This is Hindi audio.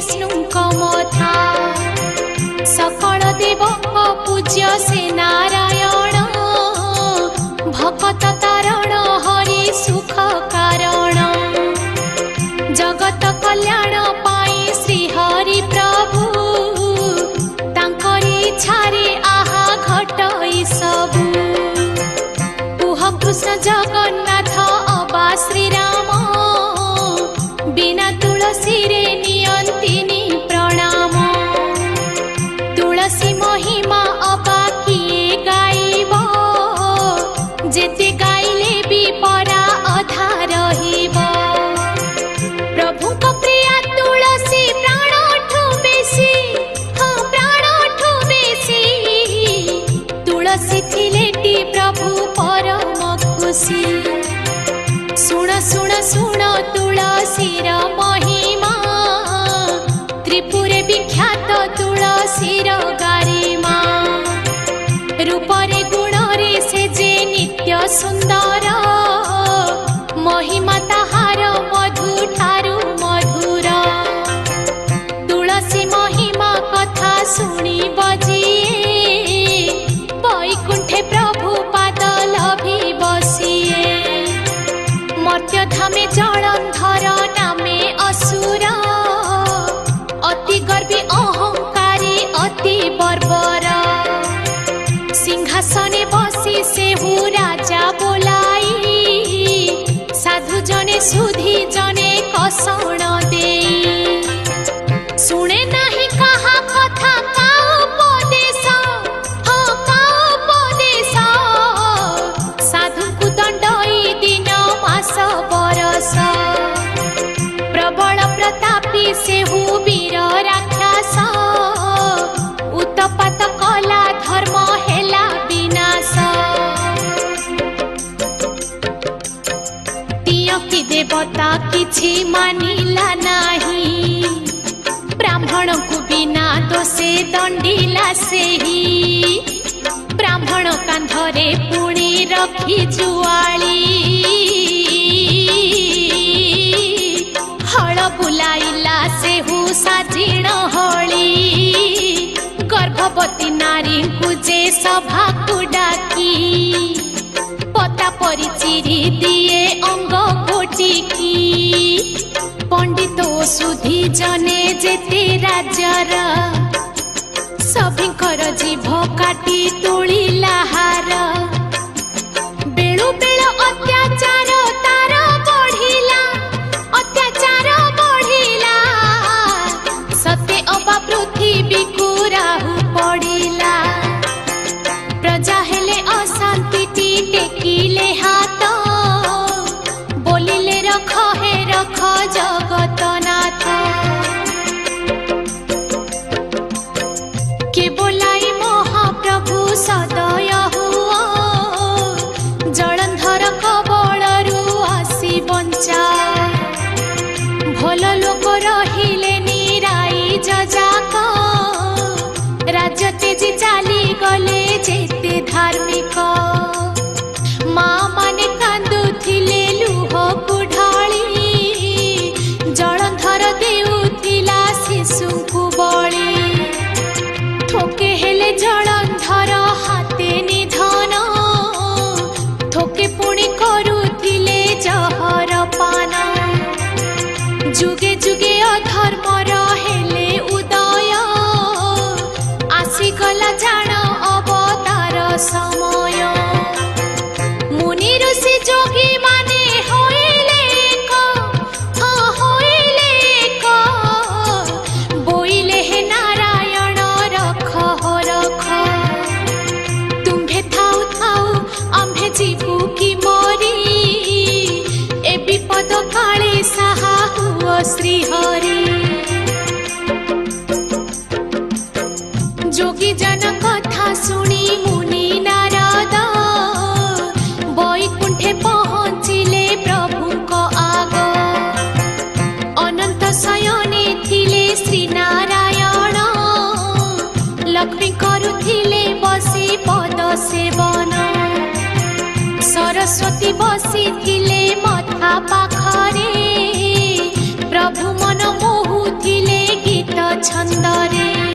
विष्णु मथा सकल देव पूज्य से नारायण भक्त तारण हरि सुख कारण जगत कल्याण पाई श्री हरि प्रभु तांकरी इच्छारे आहा घटई सबु कुह कृष्ण जगन्नाथ अबा श्री राम बिना तुलसी रे नियंतिनी प्रणाम तुलसी महिमा अबा किए गाइब जेते गाइले भी परा अधा रहिब प्रभु को प्रिया तुलसी प्राणठु बेसी हाँ प्राणठु बेसी तुलसी थिलेटी प्रभु परम खुशी सुण सुण सुण तुलसीर महिमा त्रिपुरे विख्यात तुलसीर गारिमा रूपरे गुणरे से जे नित्य सुंदर महिमा ताहार मधु ठारू मधुर तुलसी महिमा कथा शुणी बजिए वैकुंठे प्रभु पाद लभी बसिए मर्त्य धामे जलंधर नामे असुर अति गर्वी अहंकारी अति बर्बर सिंहासने बसी सेहु राजा बोलाई साधु जने सुधी जने कसण दे सुने नहीं कहा कथा का उपदेश हाँ का उपदेश साधु को दंडई दिन मास बरस प्रबल प्रतापी सेहु वीर राक्षस उत्पात कला धर्म हेला विनाश तियकी देवता किछि मानिला नाही ब्राह्मण को बिना दोषे दंडिला सेही ब्राह्मण कांधरे पुणी रखी जुआली हल बुलाइला सेहु साजिण हली गर्भवती नारी को जे सभा को डाकी पता परी चिरी दिए अंग कोटिकी पंडित सुधी जने जेते राजर सभिंकर जीभ काटी तोलिला हार बेलु बेल अत्याचार तार बढ़िला अत्याचार बढ़िला सते अबा पृथ्वी को राहु पड़िला प्रजा हेले अशांति टेकिले हाथ बोलिले रख हे रख जगतनाथ के बोलाई महाप्रभु सदय हुआ जलंधर कबलरू आसी बंचा भल लोक रहिले निराई जजाक राज्य तेजी चाली गले जेते धार्मिक माँ माने कांदुथिले लुह को ढाली जलंधर देउथिला शिशु को बळी ठोके हेले जलंधर हाते निधन ठोके पुणी करुथिले जहर पान जुगे जुगे अधर्मर हेले उदय आसीगला जान अवतार समय मुनि ऋषि जोगी माने होइले एक हाँ होइले एक बोइले हे नारायण रख हो रख तुम्भे थाउ थाउ आम्भे जीवु की मरी ए विपद काले साहा हुओ श्री हरि जोगी जन कथा सुनी मुनि नारद वैकुंठे पहुँचिले प्रभु को आग अनंत शयने थिले श्री नारायण लक्ष्मी करुथिले बसी पद सेवन सरस्वती बसी थिले